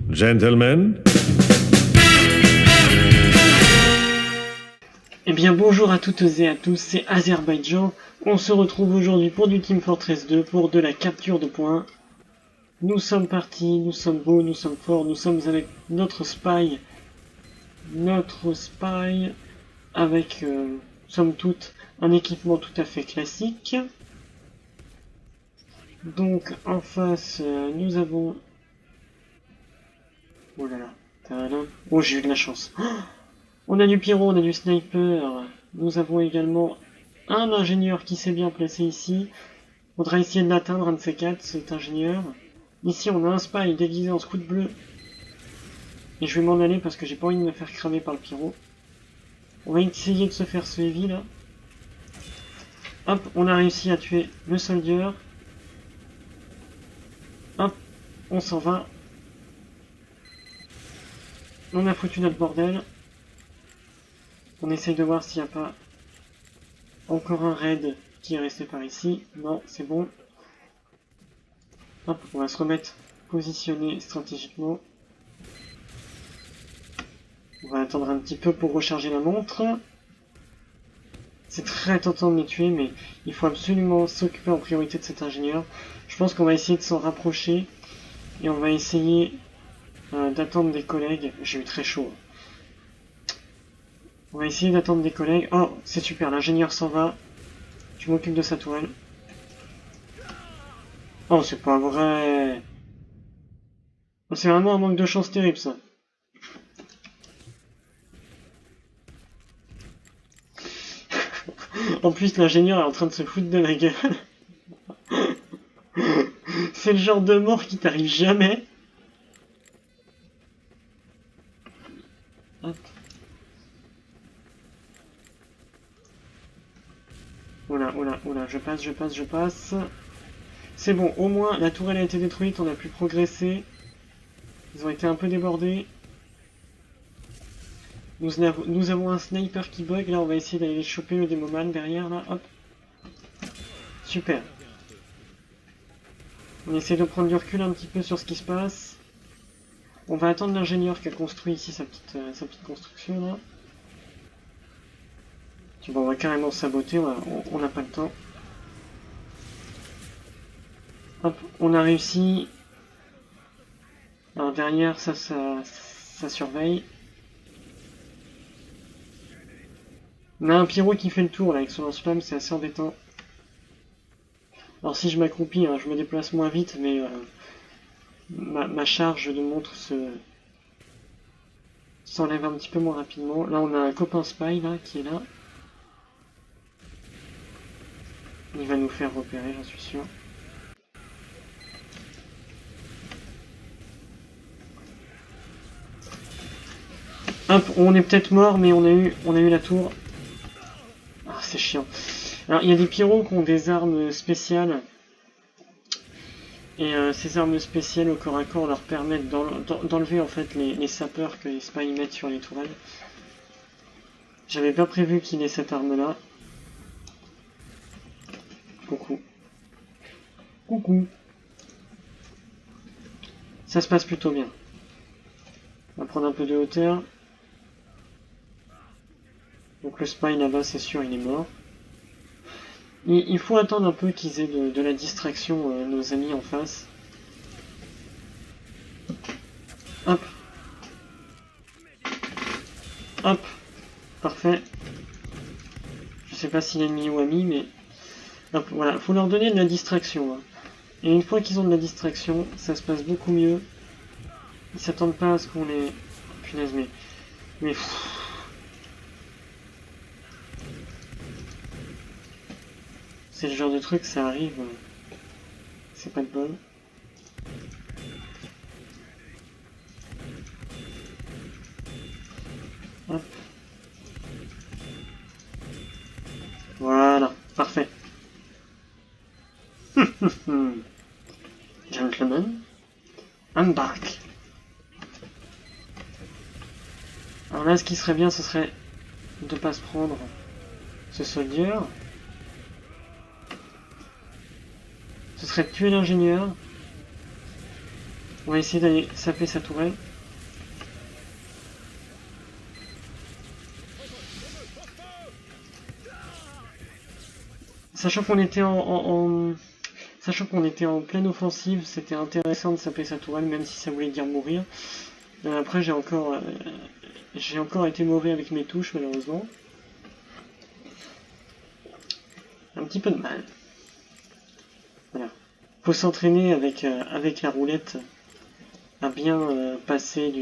Gentlemen. Eh bien bonjour à toutes et à tous, c'est Azerbaïdjan. On se retrouve aujourd'hui pour du Team Fortress 2, pour de la capture de points. Nous sommes partis, nous sommes beaux, nous sommes forts, nous sommes avec notre spy. Avec, somme toute, un équipement tout à fait classique. Donc en face, nous avons... Oh là là, tadam. Oh, j'ai eu de la chance. On a du pyro, on a du sniper. Nous avons également un ingénieur qui s'est bien placé ici. Faudra essayer de l'atteindre, un de ces quatre, cet ingénieur. Ici, on a un spy déguisé en scout bleu. Et je vais m'en aller parce que j'ai pas envie de me faire cramer par le pyro. On va essayer de se faire ce heavy là. Hop, on a réussi à tuer le soldier. Hop, on s'en va. On a foutu notre bordel. On essaye de voir s'il n'y a pas encore un raid qui est resté par ici. Non, c'est bon. Hop, on va se remettre positionné stratégiquement. On va attendre un petit peu pour recharger la montre. C'est très tentant de les tuer, mais il faut absolument s'occuper en priorité de cet ingénieur. Je pense qu'on va essayer de s'en rapprocher. Et on va essayer d'attendre des collègues. J'ai eu très chaud. On va essayer d'attendre des collègues. Oh, c'est super, l'ingénieur s'en va. Je m'occupe de sa tourelle. Oh, c'est pas vrai. C'est vraiment un manque de chance terrible, ça. En plus, l'ingénieur est en train de se foutre de la gueule. C'est le genre de mort qui t'arrive jamais. Hop. Oula, je passe. C'est bon, au moins la tourelle a été détruite, on a pu progresser. Ils ont été un peu débordés. Nous avons un sniper qui bug, là on va essayer d'aller choper le démoman derrière, là, hop. Super. On essaie de prendre du recul un petit peu sur ce qui se passe. On va attendre l'ingénieur qui a construit ici sa petite construction, là. Bon, on va carrément saboter, on n'a pas le temps. Hop, on a réussi. Alors derrière, ça surveille. On a un pyro qui fait le tour là avec son lance-flamme, c'est assez embêtant. Alors si je m'accroupis, hein, je me déplace moins vite, mais ma charge de montre s'enlève un petit peu moins rapidement. Là on a un copain spy là qui est là. Il va nous faire repérer, j'en suis sûr. Hop, on est peut-être mort, mais on a eu la tour. Ah, c'est chiant. Alors, il y a des pyros qui ont des armes spéciales. Et ces armes spéciales au corps à corps leur permettent d'enlever en fait les sapeurs que les spies mettent sur les tourelles. J'avais pas prévu qu'il ait cette arme-là. Coucou. Coucou. Ça se passe plutôt bien. On va prendre un peu de hauteur. Donc le spy là-bas, c'est sûr, il est mort. Il faut attendre un peu qu'ils aient de la distraction, nos amis en face. Hop. Hop. Parfait. Je sais pas s'il est ennemi ou ami, mais... Hop, voilà. Faut leur donner de la distraction. Hein. Et une fois qu'ils ont de la distraction, ça se passe beaucoup mieux. Ils s'attendent pas à ce qu'on les... Punaise, mais... C'est le genre de truc, ça arrive. C'est pas de bol. Hop. Voilà, parfait. Gentlemen, I'm back. Alors là, ce qui serait bien, ce serait de pas se prendre ce soldier. Ce serait de tuer l'ingénieur. On va essayer d'aller saper sa tourelle. Sachant qu'on était Sachant qu'on était en pleine offensive, c'était intéressant de saper sa tourelle, même si ça voulait dire mourir. Après, j'ai encore été mauvais avec mes touches, malheureusement. Un petit peu de mal. Voilà. Faut s'entraîner avec la roulette à bien passer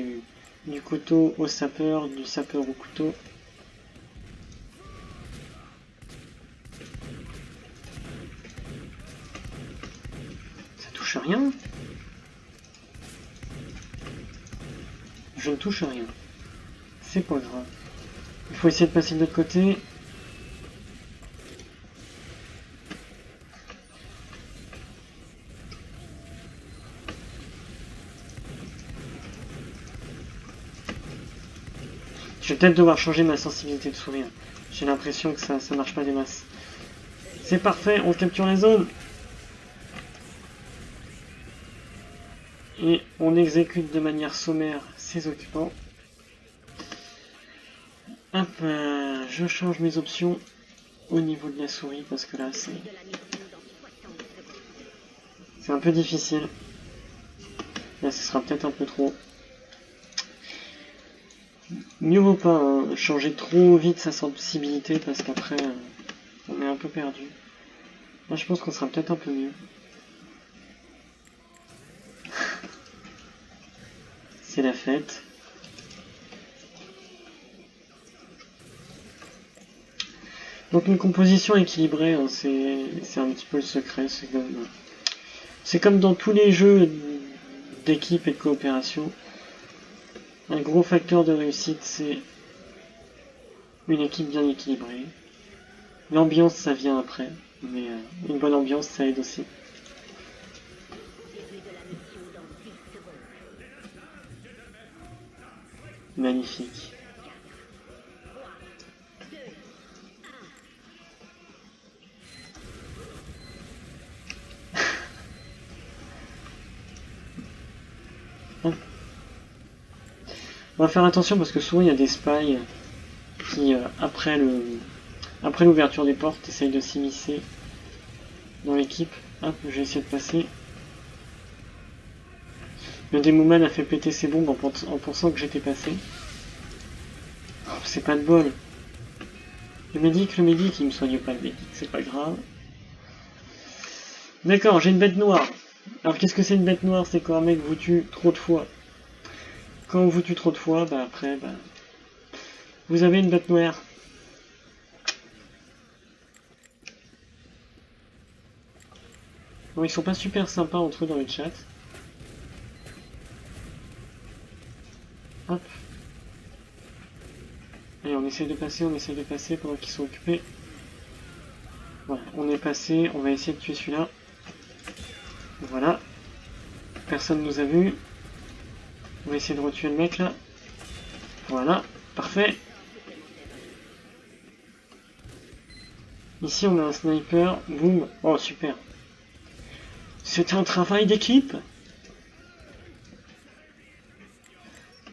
du couteau au sapeur, du sapeur au couteau. Ça touche rien. Je ne touche rien. C'est pas grave. Il faut essayer de passer de l'autre côté. Je vais peut-être devoir changer ma sensibilité de souris. J'ai l'impression que ça marche pas des masses. C'est parfait, on capture les zones. Et on exécute de manière sommaire ses occupants. Hop, je change mes options au niveau de la souris parce que là c'est un peu difficile. Là ce sera peut-être un peu trop. Mieux vaut pas changer trop vite sa sensibilité parce qu'après on est un peu perdu. Là je pense qu'on sera peut-être un peu mieux. C'est la fête. Donc une composition équilibrée, hein, c'est un petit peu le secret. C'est comme dans tous les jeux d'équipe et de coopération. Un gros facteur de réussite, c'est une équipe bien équilibrée. L'ambiance, ça vient après, mais une bonne ambiance, ça aide aussi. Magnifique. On va faire attention parce que souvent il y a des spies qui, après l'ouverture des portes, essayent de s'immiscer dans l'équipe. Hop, je vais essayer de passer. Le Demoman a fait péter ses bombes en pensant que j'étais passé. Oh, c'est pas de bol. Le médic, il me soigne pas le médic, c'est pas grave. D'accord, j'ai une bête noire. Alors qu'est-ce que c'est une bête noire? C'est quand un mec vous tue trop de fois. Quand on vous tue trop de fois, bah après, vous avez une bête noire. Bon, ils sont pas super sympas entre eux dans le chat. Hop. Allez, on essaie de passer pendant qu'ils sont occupés. Voilà, on est passé, on va essayer de tuer celui-là. Voilà. Personne nous a vu. On va essayer de retuer le mec là. Voilà, parfait. Ici on a un sniper. Boum. Oh super. C'était un travail d'équipe.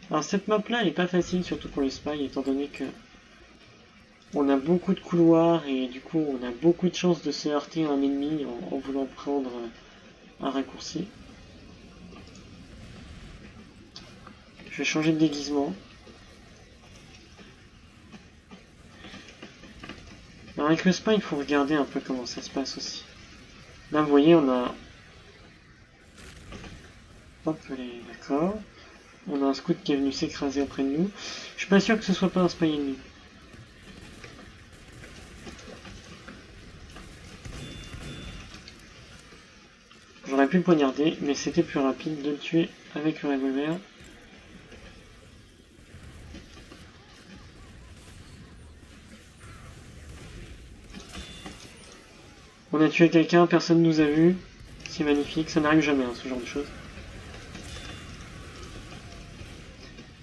Alors cette map là elle est pas facile, surtout pour le spy, étant donné que on a beaucoup de couloirs et du coup on a beaucoup de chances de se heurter à un ennemi en voulant prendre un raccourci. Je vais changer de déguisement. Alors avec le spy il faut regarder un peu comment ça se passe aussi. Là vous voyez on a... Hop, d'accord. On a un scout qui est venu s'écraser auprès de nous. Je suis pas sûr que ce soit pas un spy ennemi. J'aurais pu le poignarder, mais c'était plus rapide de le tuer avec le revolver. On a tué quelqu'un, personne nous a vu. C'est magnifique, ça n'arrive jamais, hein, ce genre de choses.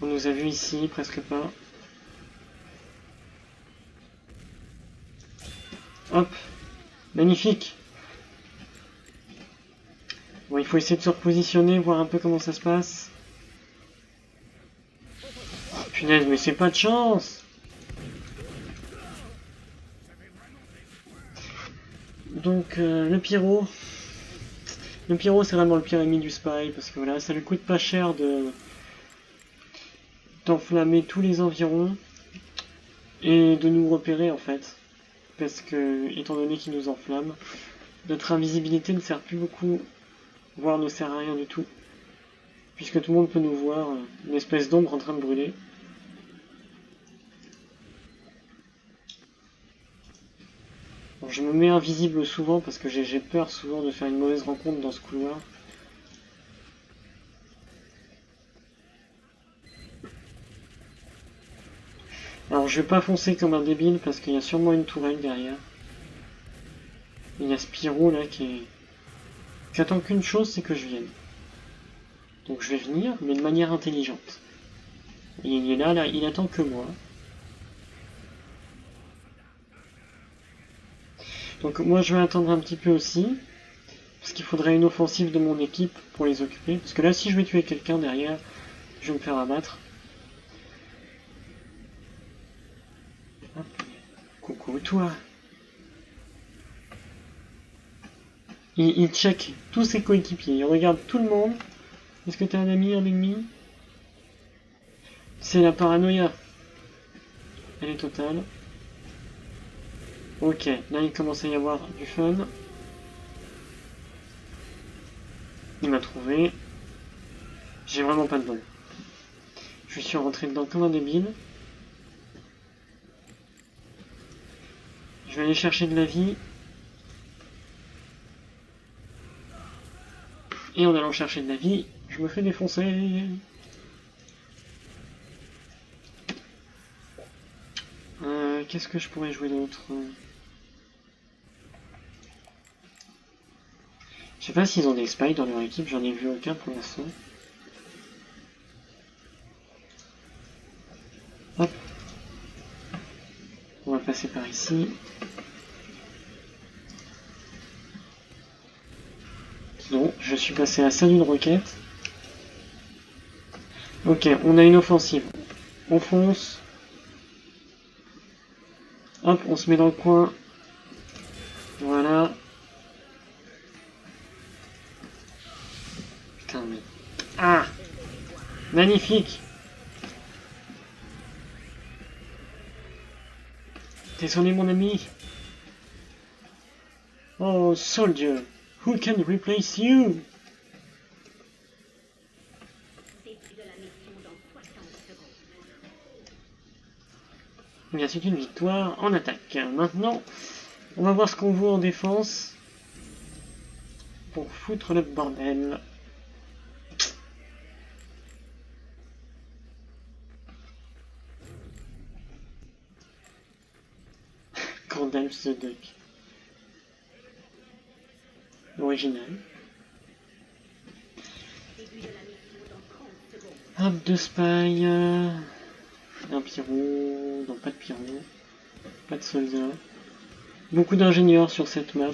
On nous a vu ici, presque pas. Hop, magnifique. Bon, faut essayer de se repositionner, voir un peu comment ça se passe. Punaise, mais c'est pas de chance! Donc, le pyro. Le pyro, c'est vraiment le pire ennemi du spy, parce que voilà, ça lui coûte pas cher d'enflammer tous les environs et de nous repérer en fait. Parce que, étant donné qu'il nous enflamme, notre invisibilité ne sert plus beaucoup, voire ne sert à rien du tout. Puisque tout le monde peut nous voir, une espèce d'ombre en train de brûler. Bon, je me mets invisible souvent parce que j'ai peur souvent de faire une mauvaise rencontre dans ce couloir. Alors je vais pas foncer comme un débile parce qu'il y a sûrement une tourelle derrière. Il y a Spyro là qui attend qu'une chose, c'est que je vienne. Donc je vais venir, mais de manière intelligente. Et il est là, il attend que moi. Donc moi je vais attendre un petit peu aussi. Parce qu'il faudrait une offensive de mon équipe pour les occuper. Parce que là si je vais tuer quelqu'un derrière, je vais me faire abattre. Hop. Coucou toi. Il check tous ses coéquipiers, il regarde tout le monde. Est-ce que t'es un ami, un ennemi? C'est la paranoïa. Elle est totale. Ok, là il commence à y avoir du fun. Il m'a trouvé. J'ai vraiment pas de bol. Je suis rentré dedans comme un débile. Je vais aller chercher de la vie. Et en allant chercher de la vie, je me fais défoncer. Qu'est-ce que je pourrais jouer d'autre? Je sais pas s'ils ont des spies dans leur équipe, j'en ai vu aucun pour l'instant. Hop. On va passer par ici. Non, je suis passé à salut de roquette. Ok, on a une offensive. On fonce. Hop, on se met dans le coin. Voilà. Putain, mais... Ah! Magnifique! Désolé mon ami. Oh, soldier, who can replace you? Eh bien, c'est une victoire en attaque. Maintenant, on va voir ce qu'on vaut en défense pour foutre le bordel. Gandalf the Duck. Original. Hop de spy. Un pyro. Non, pas de pyro. Pas de soldat. Beaucoup d'ingénieurs sur cette map.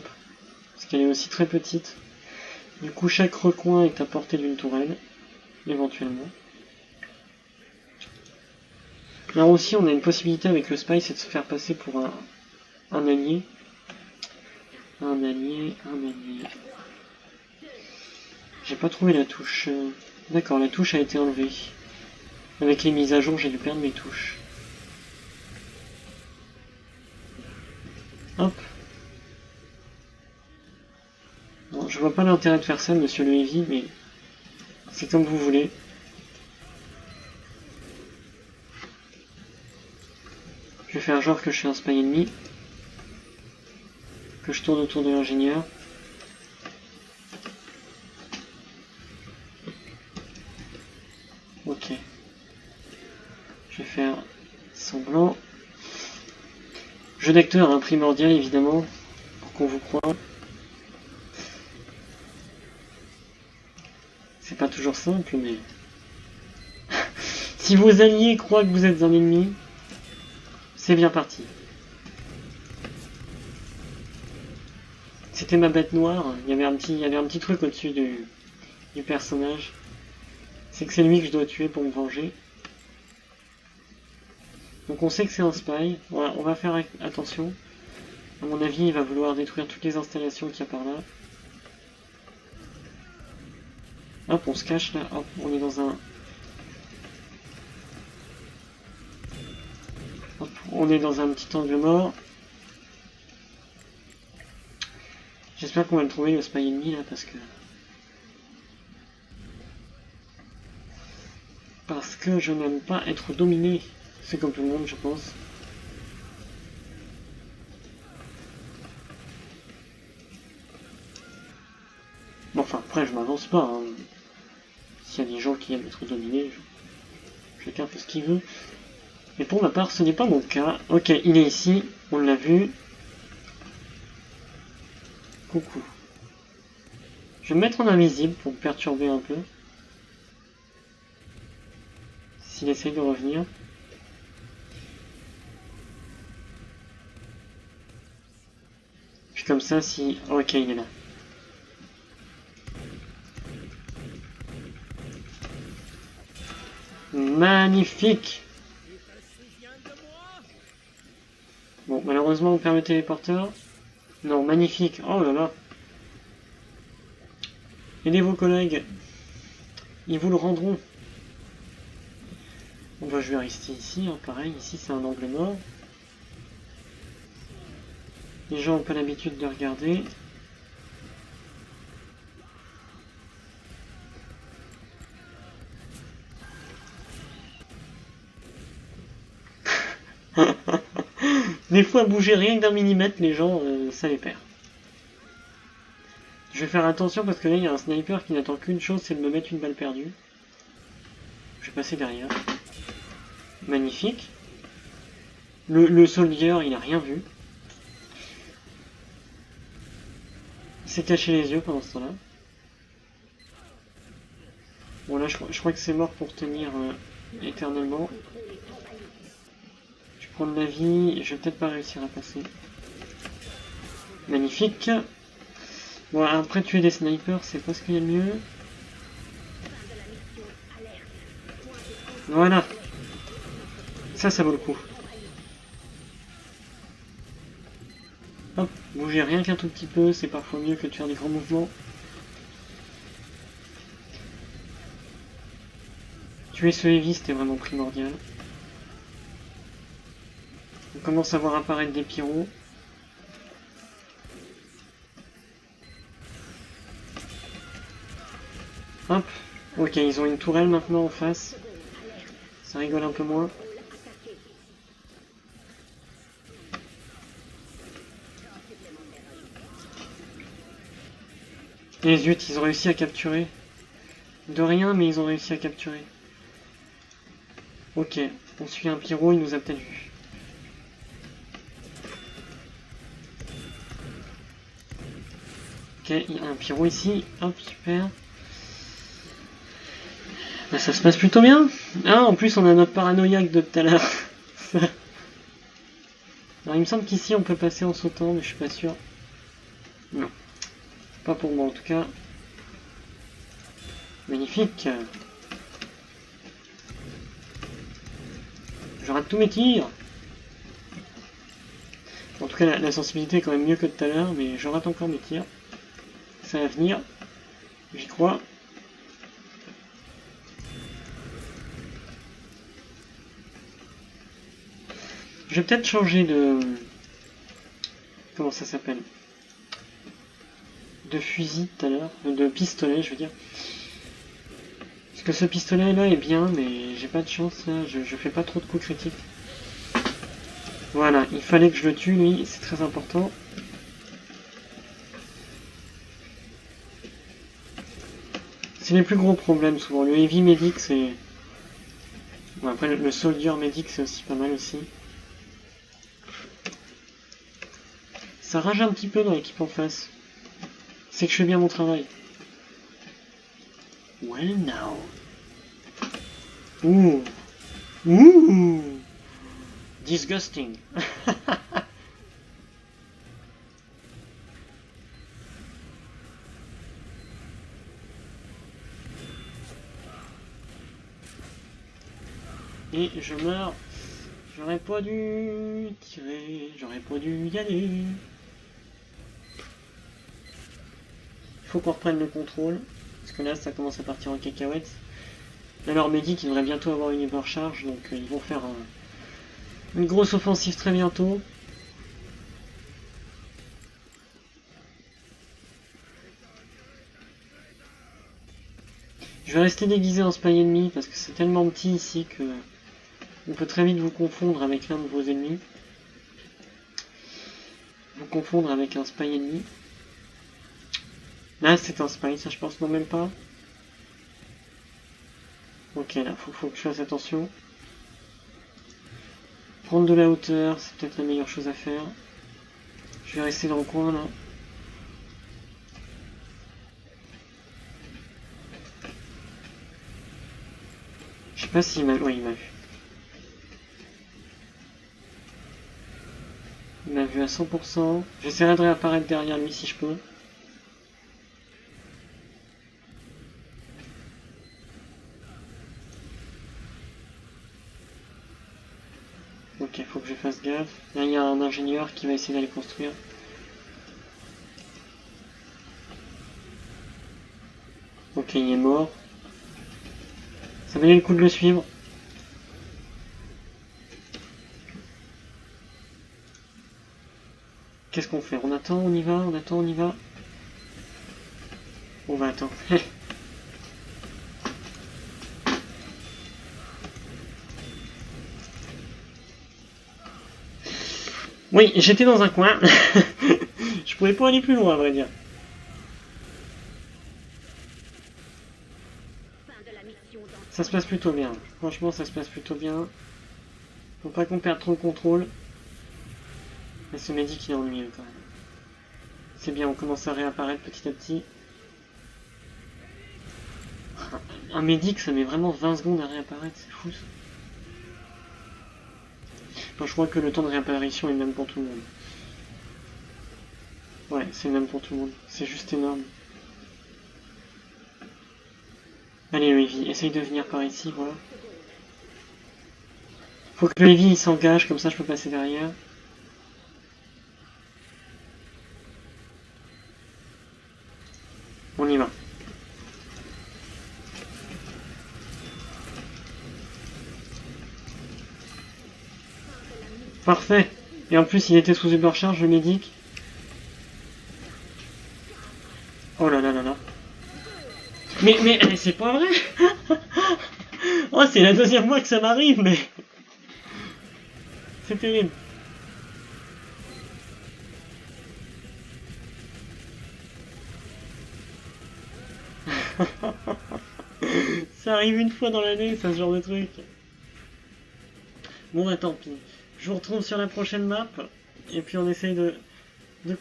Parce qu'elle est aussi très petite. Du coup, chaque recoin est à portée d'une tourelle. Éventuellement. Là aussi, on a une possibilité avec le spy, c'est de se faire passer pour un allié. Un allié. J'ai pas trouvé la touche. D'accord, la touche a été enlevée. Avec les mises à jour, j'ai dû perdre mes touches. Hop. Bon, je vois pas l'intérêt de faire ça, monsieur le Heavy, mais c'est comme vous voulez. Je vais faire genre que je suis un spy ennemi. Que je tourne autour de l'ingénieur. Ok. Je vais faire semblant. Jeu d'acteur, hein, primordial évidemment, pour qu'on vous croie. C'est pas toujours simple, mais... si vos alliés croient que vous êtes un ennemi, c'est bien parti. C'était ma bête noire, il y avait un petit truc au-dessus du personnage. C'est que c'est lui que je dois tuer pour me venger. Donc on sait que c'est un spy. Voilà, on va faire attention. À mon avis, il va vouloir détruire toutes les installations qu'il y a par là. Hop, on se cache là. Hop, on est dans un... Hop, on est dans un petit angle mort. J'espère qu'on va le trouver, le spy ennemi là, parce que... Parce que je n'aime pas être dominé. C'est comme tout le monde, je pense. Bon, enfin, après, je m'avance pas. Hein. S'il y a des gens qui aiment être dominés, chacun fait ce qu'il veut. Mais pour ma part, ce n'est pas mon cas. Ok, il est ici, on l'a vu. Coucou. Je vais me mettre en invisible pour me perturber un peu. S'il essaye de revenir. Puis comme ça, si... Ok, il est là. Magnifique! Bon, malheureusement, on perd le téléporteur. Non, magnifique. Oh là là. Aidez vos collègues. Ils vous le rendront. Bon, bah, je vais rester ici. Hein. Pareil, ici, c'est un angle mort. Les gens n'ont pas l'habitude de regarder. Des fois, bouger rien que d'un millimètre, les gens, ça les perd. Je vais faire attention parce que là, il y a un sniper qui n'attend qu'une chose, c'est de me mettre une balle perdue. Je vais passer derrière. Magnifique. Le soldier, il a rien vu. Il s'est caché les yeux pendant ce temps-là. Bon, là, je crois que c'est mort pour tenir éternellement. Je prends de la vie, je vais peut-être pas réussir à passer. Magnifique. Bon, après tuer des snipers, c'est pas ce qu'il y a de mieux. Voilà. Ça vaut le coup. Hop, bouger rien qu'un tout petit peu, c'est parfois mieux que de faire des grands mouvements. Tuer ce heavy, c'était vraiment primordial. On commence à voir apparaître des pyros. Hop, ok, ils ont une tourelle maintenant en face. Ça rigole un peu moins. Et zut, ils ont réussi à capturer. De rien, mais ils ont réussi à capturer. Ok, on suit un pyro, il nous a peut-être vu. Ok, il y a un pyro ici. Hop, super. Bah, ça se passe plutôt bien. Ah, en plus, on a notre paranoïaque de tout à l'heure. Alors, il me semble qu'ici, on peut passer en sautant, mais je suis pas sûr. Non. Pas pour moi, en tout cas. Magnifique. Je rate tous mes tirs. En tout cas, la sensibilité est quand même mieux que tout à l'heure, mais je rate encore mes tirs. Ça va venir. J'y crois. Je vais peut-être changer de... Comment ça s'appelle? De fusil tout à l'heure. De pistolet, je veux dire. Parce que ce pistolet là est bien, mais j'ai pas de chance là. Je fais pas trop de coups critiques. Voilà, il fallait que je le tue lui, c'est très important. C'est les plus gros problèmes souvent. Le heavy medic c'est... Bon, après le soldier medic c'est aussi pas mal aussi. Ça rage un petit peu dans l'équipe en face. C'est que je fais bien mon travail. Well now. Ouh. Ouh. Disgusting. Et je meurs. J'aurais pas dû tirer, j'aurais pas dû y aller. Il faut qu'on reprenne le contrôle, parce que là ça commence à partir en cacahuète. Là leur médic il devrait bientôt avoir une hypercharge, donc ils vont faire une grosse offensive très bientôt. Je vais rester déguisé en spy ennemi, parce que c'est tellement petit ici que on peut très vite vous confondre avec l'un de vos ennemis. Vous confondre avec un spy ennemi. Là c'est un spy, ça je pense non même pas. Ok là, faut que je fasse attention. Prendre de la hauteur, c'est peut-être la meilleure chose à faire. Je vais rester dans le coin là. Je sais pas s'il m'a... Oui, il m'a vu. Il m'a vu à 100%. J'essaierai de réapparaître derrière lui si je peux. Ok, faut que je fasse gaffe. Là, il y a un ingénieur qui va essayer d'aller construire. Ok, il est mort. Ça valait le coup de le suivre. Qu'est-ce qu'on fait? On attend, on y va, on attend, on y va. On va attendre. Oui, j'étais dans un coin. Je pouvais pas aller plus loin, à vrai dire. Ça se passe plutôt bien. Franchement, ça se passe plutôt bien. Faut pas qu'on perde trop le contrôle. Mais ce médic, il est ennuyeux quand même. C'est bien, on commence à réapparaître petit à petit. Un médic, ça met vraiment 20 secondes à réapparaître, c'est fou ça. Enfin, je crois que le temps de réapparition est le même pour tout le monde. Ouais, c'est le même pour tout le monde. C'est juste énorme. Allez, Heavy, essaye de venir par ici, voilà. Faut que le Heavy il s'engage, comme ça je peux passer derrière. On y va. Parfait. Et en plus, il était sous Ubercharge, le médic. Oh là là là là. Mais c'est pas vrai. Oh, c'est la deuxième fois que ça m'arrive, mais... C'est terrible. Ça arrive une fois dans l'année, ça, ce genre de truc. Bon bah tant pis. Je vous retrouve sur la prochaine map. Et puis on essaye de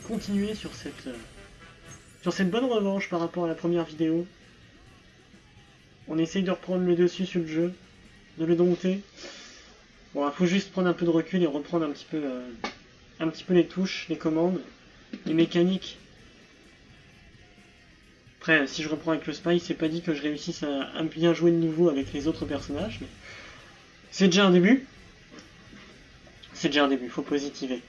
continuer sur cette bonne revanche par rapport à la première vidéo. On essaye de reprendre le dessus sur le jeu. De le dompter. Bon, il faut juste prendre un peu de recul et reprendre un petit peu les touches, les commandes, les mécaniques. Après, si je reprends avec le Spy, c'est pas dit que je réussisse à bien jouer de nouveau avec les autres personnages, mais c'est déjà un début. C'est déjà un début, faut positiver.